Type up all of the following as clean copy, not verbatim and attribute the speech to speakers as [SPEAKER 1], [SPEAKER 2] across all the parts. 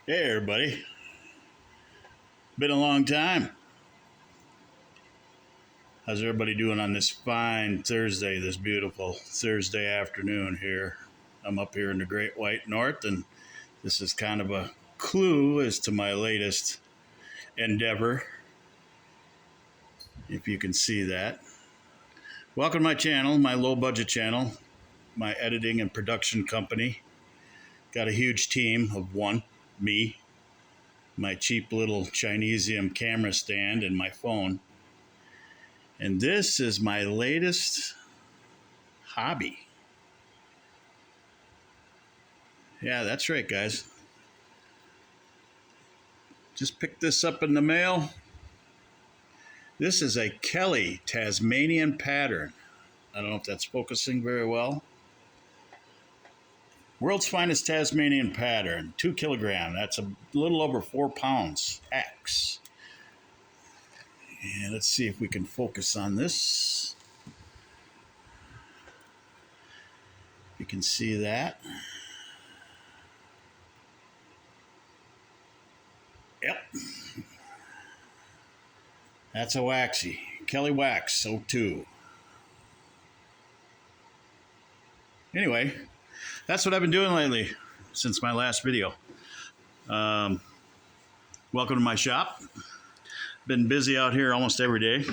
[SPEAKER 1] Hey everybody, been a long time. How's everybody doing on this fine Thursday, this beautiful Thursday afternoon here? I'm up here in the Great White North, and this is kind of a clue as to my latest endeavor, if you can see that. Welcome to my channel, my low budget channel, my editing and production company. Got a huge team of one, me, my cheap little Chinesium camera stand, and my phone. And this is my latest hobby. Yeah, that's right, guys. Just picked this up in the mail. This is a Kelly Tasmanian pattern. I don't know if that's focusing very well. World's finest Tasmanian pattern, 2 kilograms. That's a little over 4 pounds. X. And let's see if we can focus on this. You can see that. Yep. That's a waxy. Kelly Wax 02. Anyway, that's what I've been doing lately since my last video. Welcome to my shop. Been busy out here almost every day.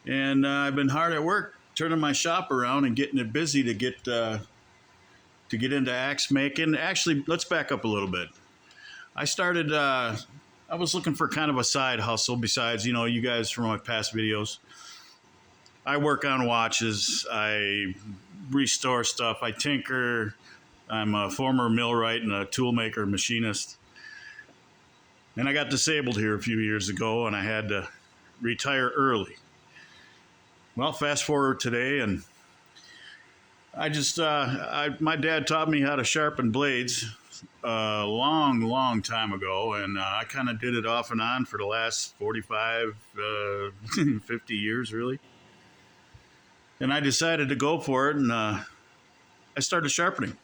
[SPEAKER 1] And I've been hard at work turning my shop around and getting it busy to get into axe making. Actually, let's back up a little bit. I was looking for kind of a side hustle besides, you guys from my past videos. I work on watches. I restore stuff. I tinker. I'm a former millwright and a toolmaker machinist. And I got disabled here a few years ago, and I had to retire early. Well, fast forward today, and my dad taught me how to sharpen blades a long time ago, and I kind of did it off and on for the last 45, 50 years, really. And I decided to go for it, and I started sharpening.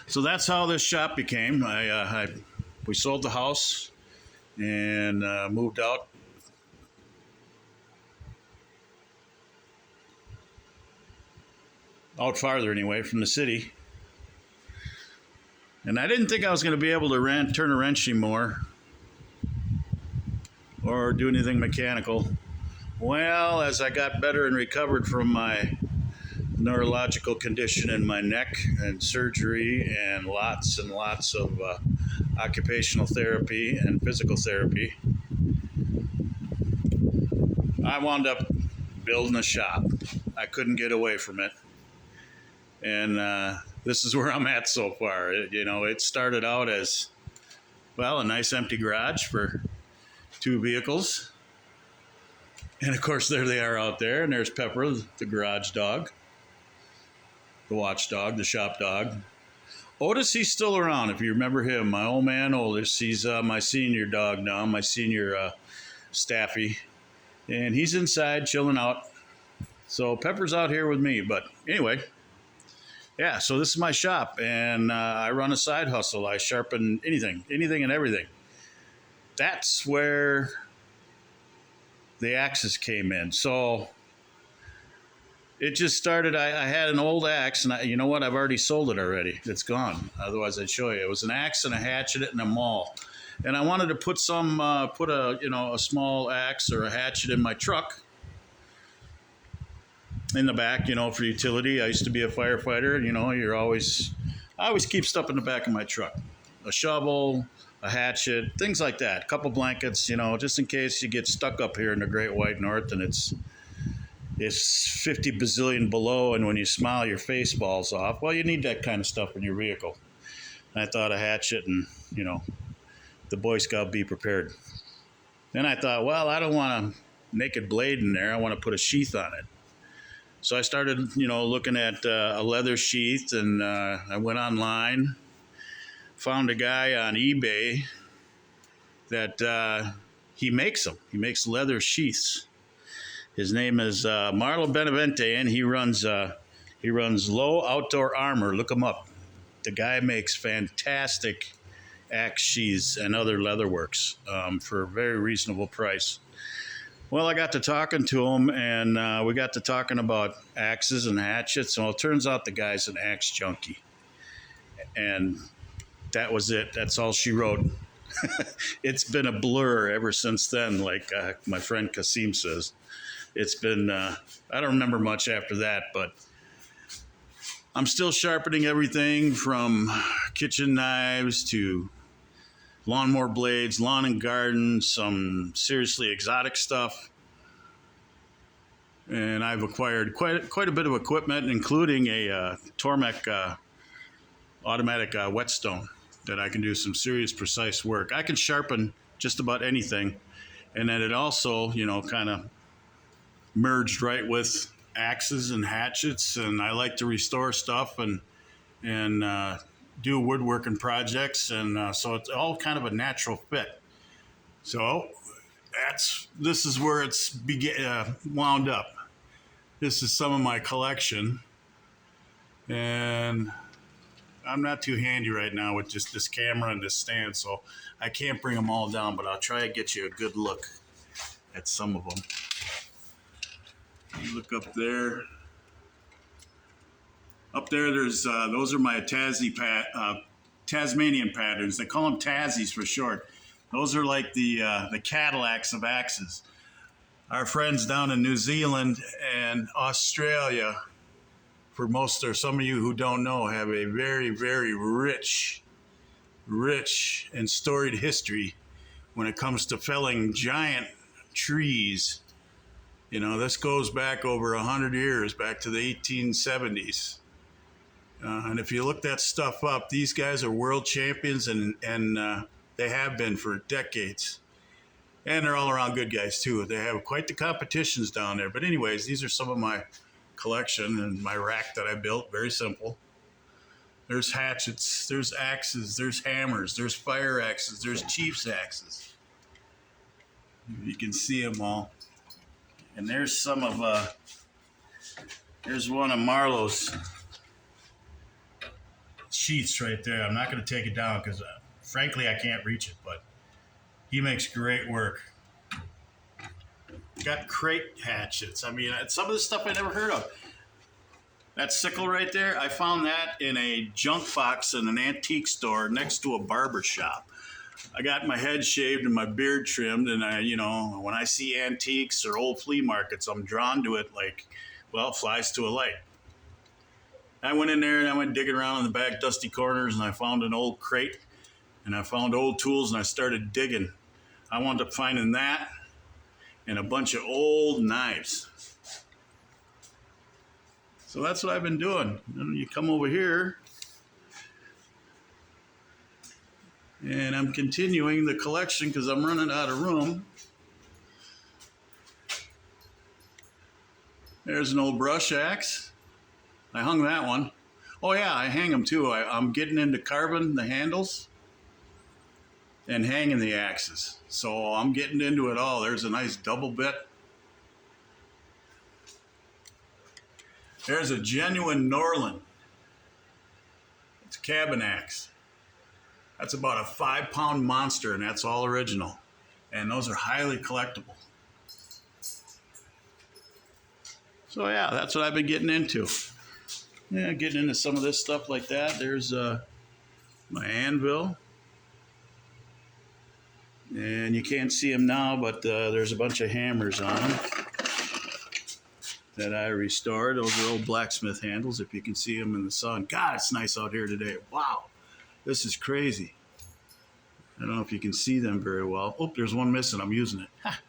[SPEAKER 1] So that's how this shop became. We sold the house and moved out. Out farther anyway, from the city. And I didn't think I was going to be able to turn a wrench anymore or do anything mechanical. Well, as I got better and recovered from my neurological condition in my neck and surgery and lots of occupational therapy and physical therapy, I wound up building a shop. I couldn't get away from it. And this is where I'm at so far. It started out as, well, a nice empty garage for 2 vehicles. And of course, there they are out there. And there's Pepper, the garage dog, the watchdog, the shop dog. Otis, he's still around, if you remember him. My old man, Otis, he's my senior dog now, my senior staffy. And he's inside chilling out. So Pepper's out here with me. But anyway, yeah, so this is my shop. And I run a side hustle. I sharpen anything and everything. That's where the axes came in. So it just started. I had an old axe, and you know what? I've already sold it already. It's gone. Otherwise, I'd show you. It was an axe and a hatchet and a maul. And I wanted to put a small axe or a hatchet in my truck in the back, for utility. I used to be a firefighter. I always keep stuff in the back of my truck. A shovel, a hatchet, things like that. A couple blankets, just in case you get stuck up here in the Great White North and it's 50 bazillion below, and when you smile, your face falls off. Well, you need that kind of stuff in your vehicle. And I thought a hatchet and, the Boy Scout be prepared. Then I thought, well, I don't want a naked blade in there. I want to put a sheath on it. So I started, looking at a leather sheath, and I went online, found a guy on eBay that he makes them. He makes leather sheaths. His name is Marlo Benavente, and he runs Low Outdoor Armor. Look him up. the guy makes fantastic axe sheaths and other leatherworks for a very reasonable price. Well, I got to talking to him, and we got to talking about axes and hatchets. Well, it turns out the guy's an axe junkie. And that was it. That's all she wrote. It's been a blur ever since then, like my friend Kasim says. It's been, I don't remember much after that, but I'm still sharpening everything from kitchen knives to lawnmower blades, lawn and garden, some seriously exotic stuff. And I've acquired quite a bit of equipment, including a Tormek automatic whetstone that I can do some serious precise work. I can sharpen just about anything. And then it also, you know, kind of merged right with axes and hatchets, and I like to restore stuff and do woodworking projects, and so it's all kind of a natural fit. So this is where it's wound up. This is some of my collection, and I'm not too handy right now with just this camera and this stand, so I can't bring them all down, but I'll try to get you a good look at some of them. You look up there. Up there, there's those are my Tasmanian patterns. They call them Tassies for short. Those are like the Cadillacs of axes. Our friends down in New Zealand and Australia, for most or some of you who don't know, have a very, very rich and storied history when it comes to felling giant trees. You know, this goes back over 100 years, back to the 1870s. And if you look that stuff up, these guys are world champions, and they have been for decades. And they're all around good guys, too. They have quite the competitions down there. But anyways, these are some of my collection and my rack that I built. Very simple. There's hatchets, there's axes, there's hammers, there's fire axes, there's chief's axes. You can see them all. And there's some of, there's one of Marlowe's sheaths right there. I'm not going to take it down because, frankly, I can't reach it, but he makes great work. Got crate hatchets. I mean, some of the stuff I never heard of. That sickle right there, I found that in a junk box in an antique store next to a barber shop. I got my head shaved and my beard trimmed, and when I see antiques or old flea markets, I'm drawn to it like, well, flies to a light. I went in there and I went digging around in the back dusty corners, and I found an old crate, and I found old tools, and I started digging. I wound up finding that and a bunch of old knives. So that's what I've been doing. Then you come over here, and I'm continuing the collection because I'm running out of room. There's an old brush axe. I hung that one. Oh yeah, I hang them too. I'm getting into carving the handles and hanging the axes. So I'm getting into it all. There's a nice double bit. There's a genuine Norland. It's a cabin axe. That's about a 5-pound monster, and that's all original. And those are highly collectible. So yeah, that's what I've been getting into. Yeah, getting into some of this stuff like that. There's my anvil. And you can't see them now, but there's a bunch of hammers on them that I restored. Those are old blacksmith handles, if you can see them in the sun. God, it's nice out here today. Wow, this is crazy. I don't know if you can see them very well. Oh, there's one missing. I'm using it. Ha.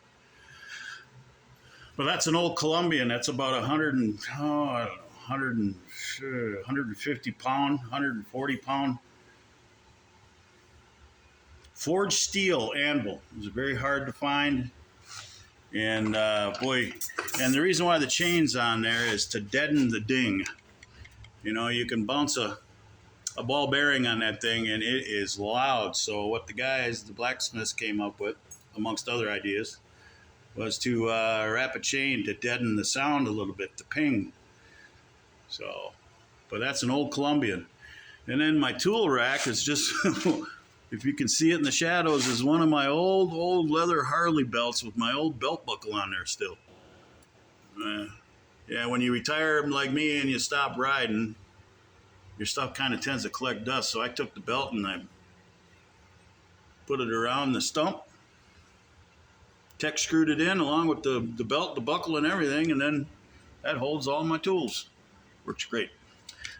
[SPEAKER 1] But that's an old Colombian. That's about 150 pound, 140 pound forged steel anvil. It was very hard to find. And boy, and the reason why the chain's on there is to deaden the ding. You know, you can bounce a ball bearing on that thing and it is loud. So what the blacksmiths came up with, amongst other ideas, was to wrap a chain to deaden the sound a little bit, to ping. So, but that's an old Colombian. And then my tool rack is just, if you can see it in the shadows, is one of my old leather Harley belts with my old belt buckle on there still. Yeah, when you retire like me and you stop riding, your stuff kind of tends to collect dust. So I took the belt and I put it around the stump, tech screwed it in along with the belt, the buckle and everything, and then that holds all my tools. Works great.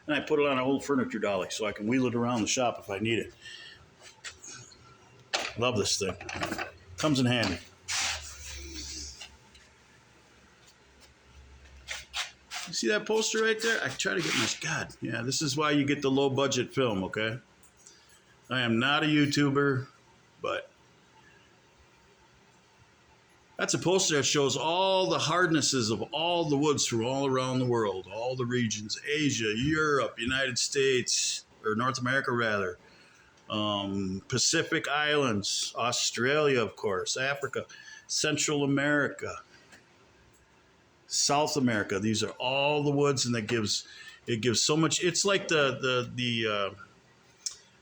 [SPEAKER 1] And I put it on an old furniture dolly so I can wheel it around the shop if I need it. Love this thing. Comes in handy. You see that poster right there? I try to get my, God, yeah, this is why you get the low budget film, okay? I am not a YouTuber, but that's a poster that shows all the hardnesses of all the woods from all around the world, all the regions, Asia, Europe, United States, or North America rather, Pacific Islands, Australia, of course, Africa, Central America, South America. These are all the woods, and it gives so much. It's like the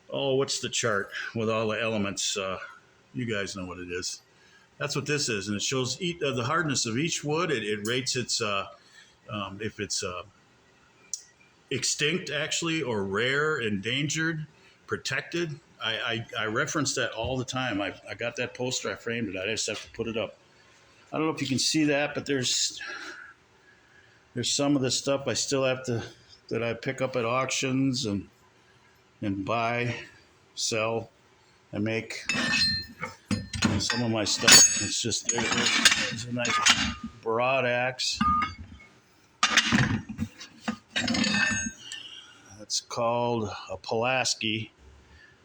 [SPEAKER 1] what's the chart with all the elements? You guys know what it is. That's what this is, and it shows the hardness of each wood. It rates its if it's extinct actually, or rare, endangered, protected. I reference that all the time. I got that poster. I framed it. I just have to put it up. I don't know if you can see that, but there's some of the stuff I still have to, that I pick up at auctions and buy, sell, and make. And some of my stuff, it's just, there's a nice broad axe. That's called a Pulaski.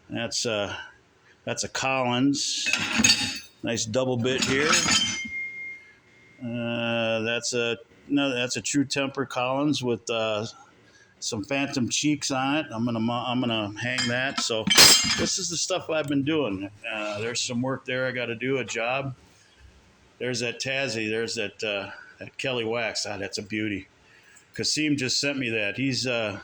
[SPEAKER 1] That's a Collins. Nice double bit here. That's a True Temper Collins with some phantom cheeks on it. I'm gonna hang that. So this is the stuff I've been doing. There's some work there I got to do, a job. There's that Tassie. There's that Kelly wax. Ah, that's a beauty. Kasim just sent me that. He's a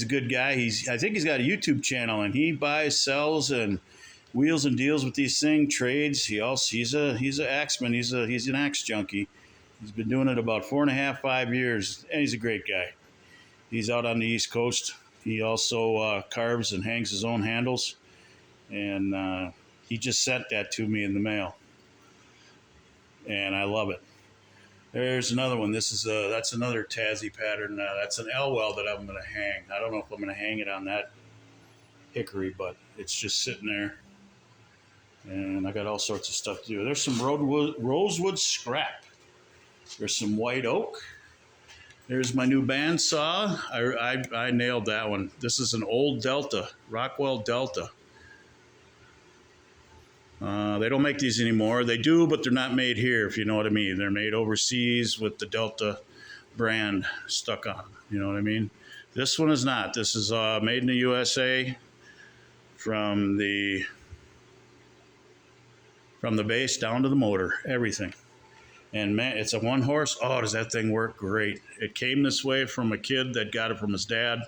[SPEAKER 1] good guy. I think he's got a YouTube channel, and he buys, sells, and wheels and deals with these things, trades. He's an axeman. He's an axe junkie. He's been doing it about 4.5, 5 years, and he's a great guy. He's out on the East Coast. He also carves and hangs his own handles, and he just sent that to me in the mail, and I love it. There's another one. That's another Tassie pattern. That's an Elwell that I'm going to hang. I don't know if I'm going to hang it on that hickory, but it's just sitting there. And I got all sorts of stuff to do. There's some rosewood scrap. There's some white oak. There's my new bandsaw. I nailed that one. This is an old Delta, Rockwell Delta. They don't make these anymore. They do, but they're not made here, if you know what I mean. They're made overseas with the Delta brand stuck on them. You know what I mean? This one is not. This is made in the USA from the base down to the motor, everything. And man, it's a one horse. Oh, does that thing work great. It came this way from a kid that got it from his dad,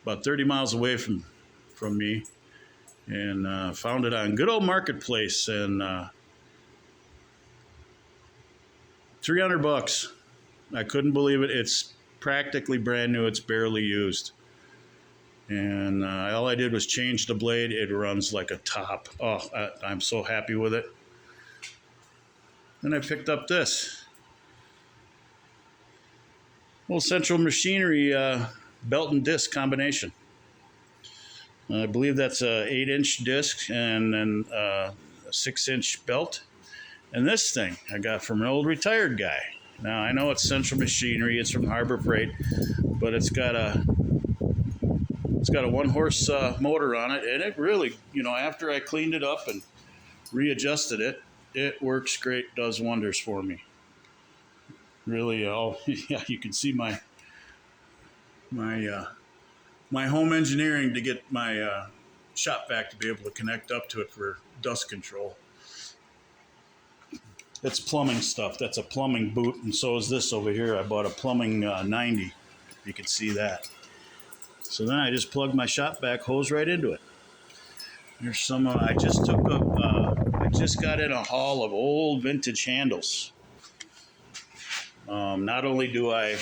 [SPEAKER 1] about 30 miles away from me. And found it on good old Marketplace, and $300. I couldn't believe it. It's practically brand new. It's barely used, and all I did was change the blade. It runs like a top. Oh, I'm so happy with it. Then I picked up this little Central Machinery belt and disc combination. I believe that's a 8-inch disc and then a 6-inch belt. And this thing I got from an old retired guy. Now I know it's Central Machinery. It's from Harbor Freight, but it's got a one-horse motor on it, and it really, after I cleaned it up and readjusted it, it works great. Does wonders for me. Really, yeah, you can see my home engineering to get my shop vac to be able to connect up to it for dust control. It's plumbing stuff. That's a plumbing boot, and so is this over here. I bought a plumbing 90. You can see that. So then I just plugged my shop vac hose right into it. Here's some. I just got in a haul of old vintage handles. Not only do I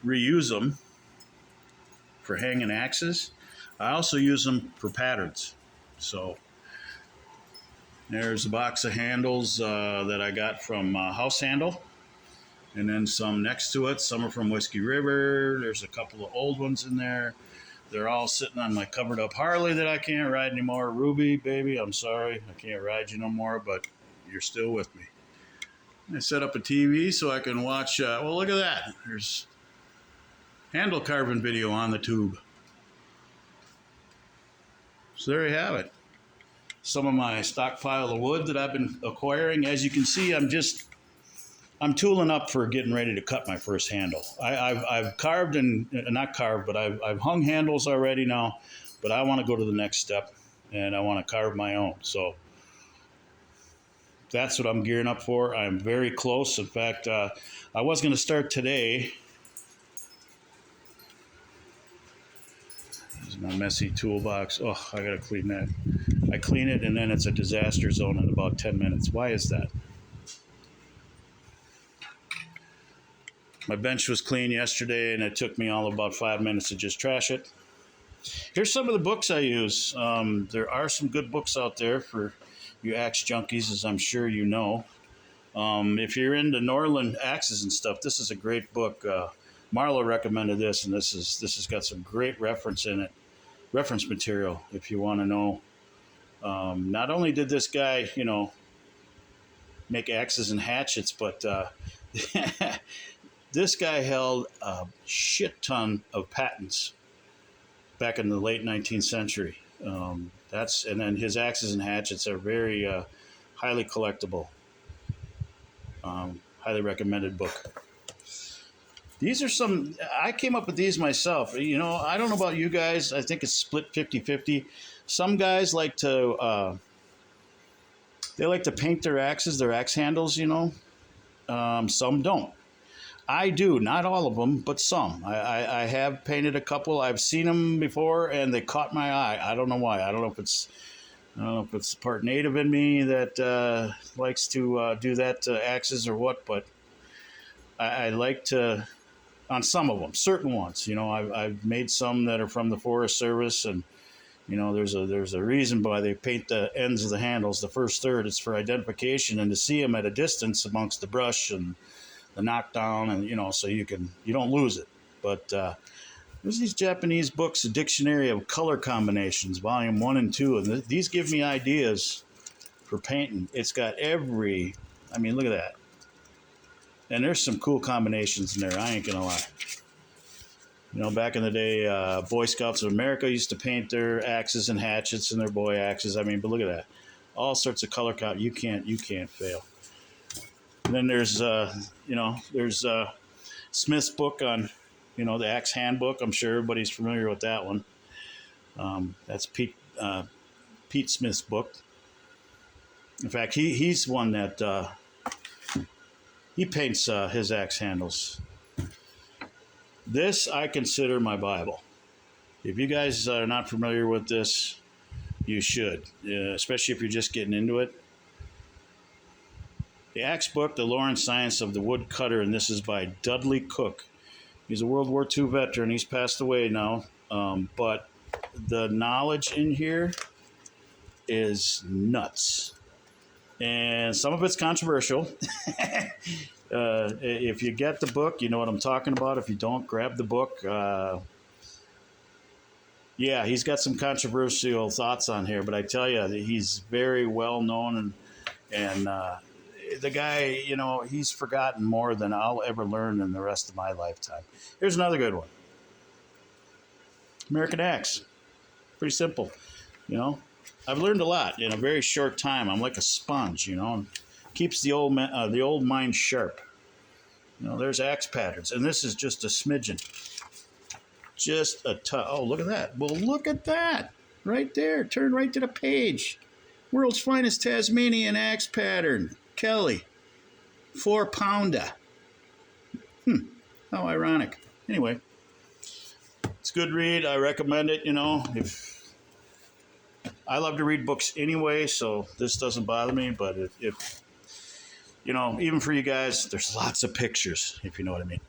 [SPEAKER 1] reuse them for hanging axes, I also use them for patterns. So there's a box of handles that I got from House Handle, and then some next to it. Some are from Whiskey River. There's a couple of old ones in there. They're all sitting on my covered up Harley that I can't ride anymore. Ruby, baby, I'm sorry. I can't ride you no more, but you're still with me. I set up a TV so I can watch, well, look at that. There's handle carving video on the tube. So there you have it. Some of my stockpile of wood that I've been acquiring. As you can see, I'm tooling up for getting ready to cut my first handle. I've carved and not carved, but I've hung handles already now, but I want to go to the next step and I want to carve my own. So that's what I'm gearing up for. I'm very close. In fact, I was going to start today. This is my messy toolbox. Oh, I got to clean that. I clean it and then it's a disaster zone in about 10 minutes. Why is that? My bench was clean yesterday, and it took me all about 5 minutes to just trash it. Here's some of the books I use. There are some good books out there for you axe junkies, as I'm sure you know. If you're into Norland axes and stuff, this is a great book. Marla recommended this, and this has got some great reference material if you want to know. Not only did this guy, make axes and hatchets, but this guy held a shit ton of patents back in the late 19th century. And then his axes and hatchets are very highly collectible. Highly recommended book. These are some, I came up with these myself. I don't know about you guys. I think it's split 50-50. Some guys like to, they like to paint their axes, their axe handles, some don't. I do, not all of them, but some. I have painted a couple. I've seen them before, and they caught my eye. I don't know why. I don't know if it's part native in me that likes to do that to axes or what. But I like to, on some of them, certain ones. I've made some that are from the Forest Service, and there's a reason why they paint the ends of the handles. The first third is for identification and to see them at a distance amongst the brush and the knockdown, and so you don't lose it. But there's these Japanese books, a dictionary of color combinations, volume 1 and 2, and these give me ideas for painting. It's got look at that. And there's some cool combinations in there, I ain't gonna lie. Back in the day, Boy Scouts of America used to paint their axes and hatchets and their boy axes. But look at that. All sorts of color count. You can't fail. And then there's Smith's book on, the axe handbook. I'm sure everybody's familiar with that one. That's Pete Smith's book. In fact, he's one that he paints his axe handles. This I consider my Bible. If you guys are not familiar with this, you should, especially if you're just getting into it. The Axe Book, The Lore and Science of the Woodcutter, and this is by Dudley Cook. He's a World War II veteran. He's passed away now, but the knowledge in here is nuts. And some of it's controversial. If you get the book, you know what I'm talking about. If you don't, grab the book. He's got some controversial thoughts on here, but I tell you, he's very well known, and the guy, he's forgotten more than I'll ever learn in the rest of my lifetime. Here's another good one. American Axe. Pretty simple, I've learned a lot in a very short time. I'm like a sponge, keeps the old mind sharp. There's axe patterns, and this is just a smidgen. Just a oh, look at that. Well, look at that. Right there. Turn right to the page. World's finest Tasmanian axe pattern. Kelly. 4-pounder. How ironic. Anyway, It's a good read. I recommend it. You know, if I love to read books anyway, so this doesn't bother me. But if you know, even for you guys, there's lots of pictures, if you know what I mean.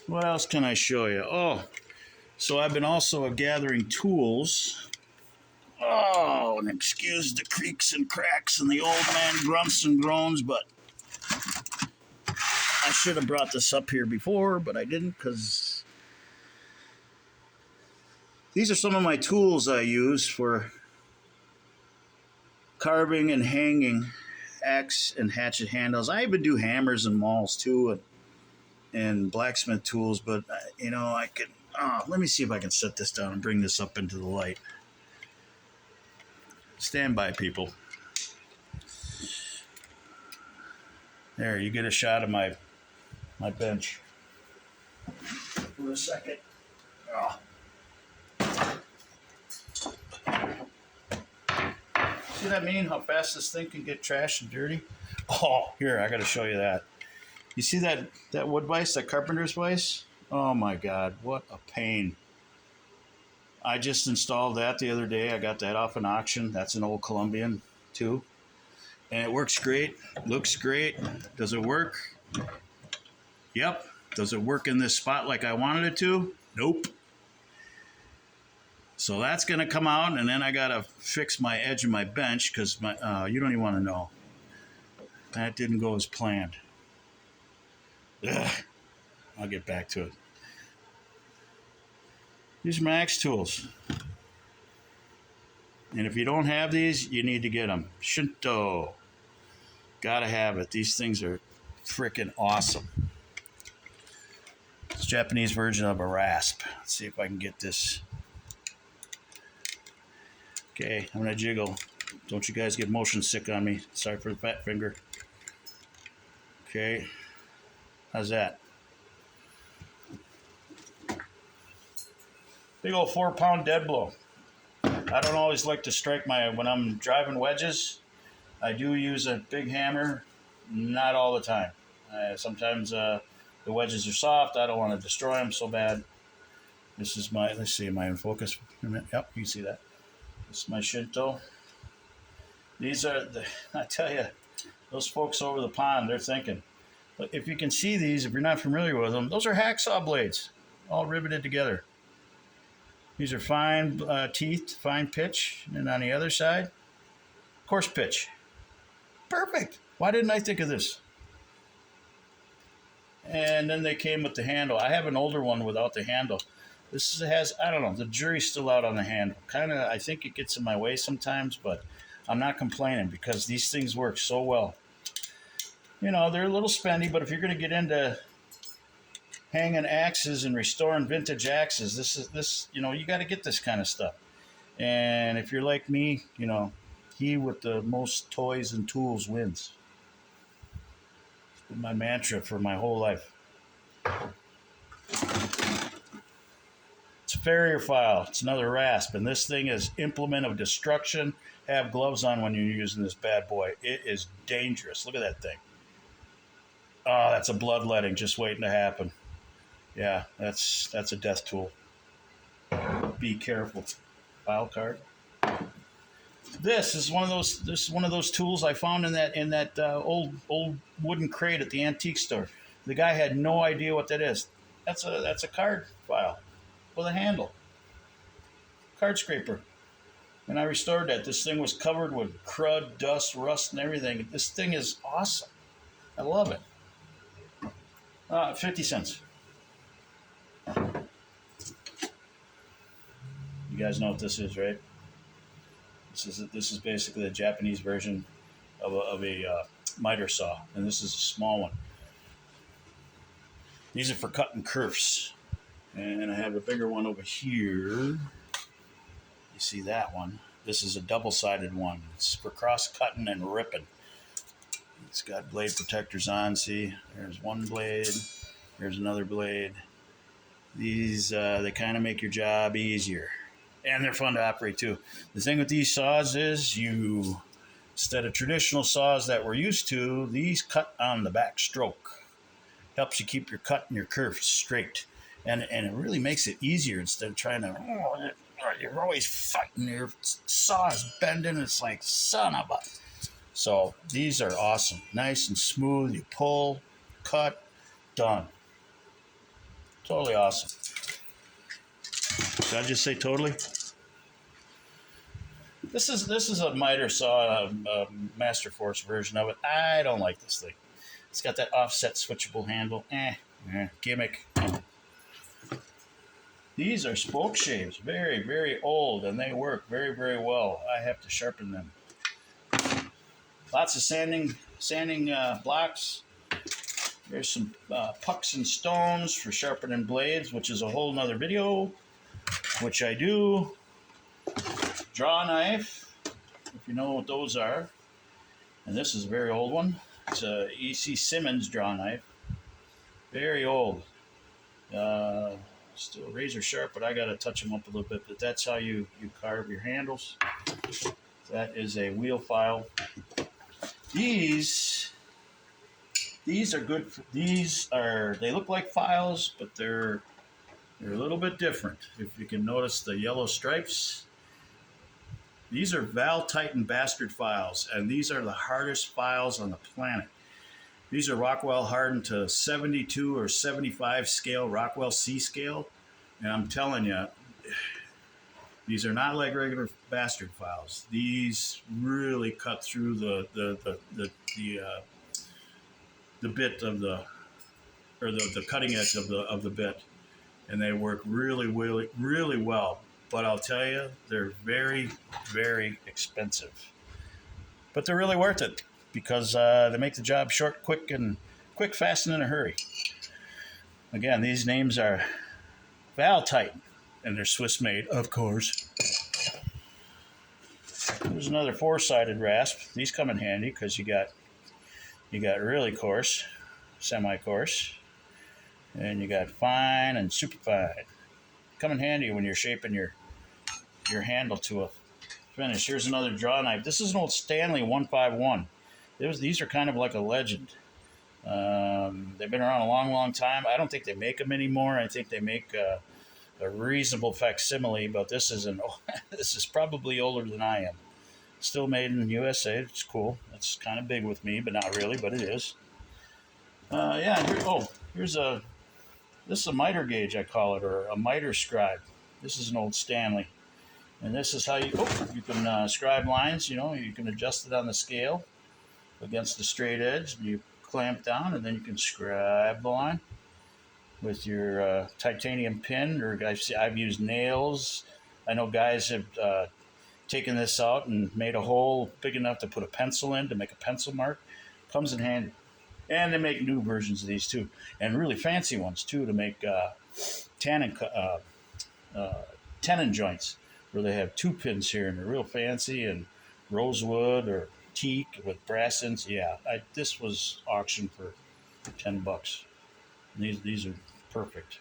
[SPEAKER 1] What else can I show you? Oh, so I've been also gathering tools. Oh, and excuse the creaks and cracks and the old man grunts and groans, but I should have brought this up here before, but I didn't because these are some of my tools I use for carving and hanging axe and hatchet handles. I even do hammers and mauls too, and blacksmith tools, but you know, I could, let me see if I can set this down and bring this up into the light. Stand by, people. There, you get a shot of my bench. For a second. Oh. See what I mean? How fast this thing can get trashed and dirty? Oh, here, I got to show you that. You see that wood vise, that carpenter's vise? Oh my God, what a pain. I just installed that the other day. I got that off an auction. That's an old Colombian too. And it works great, looks great. Does it work? Yep. Does it work in this spot like I wanted it to? Nope. So that's gonna come out, and then I gotta fix my edge of my bench because my you don't even want to know. That didn't go as planned. Ugh. I'll get back to it. These are my axe tools. And if you don't have these, you need to get them. Shinto. Gotta have it. These things are freaking awesome. It's a Japanese version of a rasp. Let's see if I can get this. Okay, I'm gonna jiggle. Don't you guys get motion sick on me. Sorry for the fat finger. Okay. How's that? Big old 4-pound dead blow. I don't always like to strike when I'm driving wedges. I do use a big hammer, not all the time. Sometimes the wedges are soft. I don't want to destroy them so bad. This is let's see, am I in focus? Yep, you can see that. This is my Shinto. These are, I tell you, those folks over the pond, they're thinking. But if you can see these, if you're not familiar with them, those are hacksaw blades, all riveted together. These are fine teeth, fine pitch, and on the other side, coarse pitch. Perfect. Why didn't I think of this? And then they came with the handle. I have an older one without the handle. This has, I don't know, the jury's still out on the handle. Kind of, I think it gets in my way sometimes, but I'm not complaining because these things work so well. You know, they're a little spendy, but if you're going to get into hanging axes and restoring vintage axes, this you know, you got to get this kind of stuff. And if you're like me, you know, he with the most toys and tools wins. It's been my mantra for my whole life. It's a farrier file. It's another rasp, and this thing is implement of destruction. Have gloves on when you're using this bad boy. It is dangerous. Look at that thing. Oh, that's a bloodletting just waiting to happen. Yeah, that's a death tool. Be careful. File card. This is one of those tools I found in that old wooden crate at the antique store. The guy had no idea what that is. That's a card file with a handle. Card scraper. And I restored that. This thing was covered with crud, dust, rust, and everything. This thing is awesome. I love it. 50 cents. You guys know what this is, right? This is basically a Japanese version of a miter saw, and this is a small one. These are for cutting kerfs, and I have a bigger one over here. You see that one? This is a double-sided one. It's for cross-cutting and ripping. It's got blade protectors on. See, there's one blade. There's another blade. These they kind of make your job easier. And they're fun to operate too. The thing with these saws is instead of traditional saws that we're used to, these cut on the back stroke. Helps you keep your cut and your curve straight. and it really makes it easier instead of trying to. You're always fighting. Your saw is bending. It's like son of a. So these are awesome, nice and smooth. You pull, cut, done. Totally awesome. Did I just say totally? This is a miter saw, a Master Force version of it. I don't like this thing. It's got that offset switchable handle. Gimmick. These are spoke shaves, very, very old, and they work very, very well. I have to sharpen them. Lots of sanding blocks. There's some pucks and stones for sharpening blades, which is a whole nother video, which I do. Draw knife, if you know what those are. And this is a very old one. It's a E.C. Simmons draw knife. Very old. Still razor sharp, but I got to touch them up a little bit. But that's how you carve your handles. That is a wheel file. These are good. They look like files, but they're a little bit different. If you can notice the yellow stripes. These are Val Titan bastard files, and these are the hardest files on the planet. These are Rockwell hardened to 72 or 75 scale, Rockwell C scale. And I'm telling you, these are not like regular bastard files. These really cut through the bit of the cutting edge of the bit, and they work really, really, really well. But I'll tell you, they're very, very expensive. But they're really worth it because they make the job short, quick, fast, and in a hurry. Again, these names are Val Titan, and they're Swiss made, of course. There's another 4-sided rasp. These come in handy because you got really coarse, semi-coarse, and you got fine and super fine. Come in handy when you're shaping your handle to a finish. Here's another draw knife. This is an old Stanley 151. These are kind of like a legend. They've been around a long, long time. I don't think they make them anymore. I think they make a reasonable facsimile, but this is probably older than I am. Still made in the USA. It's cool. It's kind of big with me, but not really, but it is. This is a miter gauge, I call it, or a miter scribe. This is an old Stanley. And this is how you can scribe lines. You can adjust it on the scale against the straight edge. You clamp down, and then you can scribe the line with your titanium pin, or I've used nails. I know guys have taken this out and made a hole big enough to put a pencil in to make a pencil mark. Comes in handy. And they make new versions of these too, and really fancy ones too, to make tenon joints, where they have 2 pins here, and they're real fancy, and rosewood or teak with brass ends. Yeah, this was auctioned for $10. These are perfect.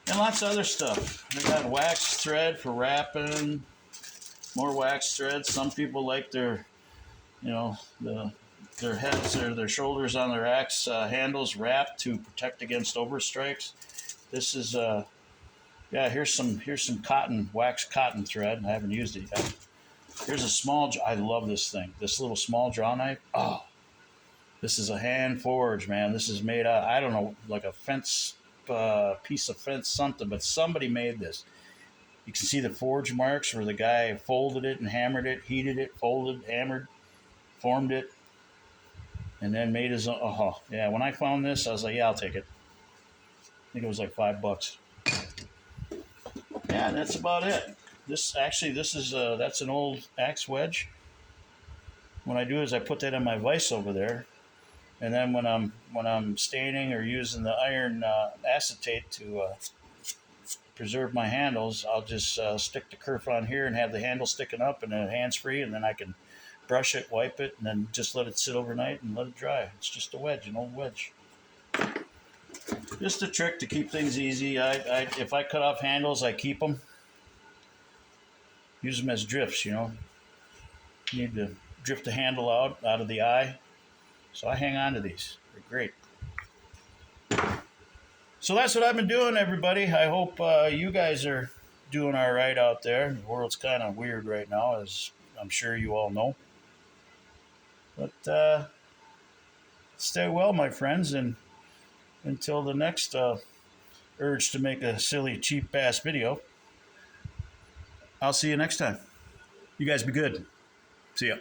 [SPEAKER 1] And lots of other stuff. They got wax thread for wrapping, more wax thread. Some people like their heads or their shoulders on their axe handles wrapped to protect against overstrikes. This is here's some wax cotton thread. I haven't used it yet. Here's a small. I love this thing. This little small draw knife. Oh, this is a hand forge, man. This is made out. I don't know, like a fence piece of fence something, but somebody made this. You can see the forge marks where the guy folded it and hammered it, heated it, folded, hammered, formed it, and then made his own. Yeah, when I found this, I was like, yeah, I'll take it. I think it was like $5. Yeah, that's about it. That's an old axe wedge. What I do is I put that in my vise over there, and then when I'm staining or using the iron acetate to preserve my handles, I'll just stick the kerf on here and have the handle sticking up and then hands free, and then I can brush it, wipe it, and then just let it sit overnight and let it dry. It's just a wedge, an old wedge. Just a trick to keep things easy. If I cut off handles, I keep them. Use them as drifts, You need to drift the handle out of the eye. So I hang on to these. They're great. So that's what I've been doing, everybody. I hope you guys are doing all right out there. The world's kind of weird right now, as I'm sure you all know. But stay well, my friends, and until the next urge to make a silly, cheap ass video, I'll see you next time. You guys be good. See ya.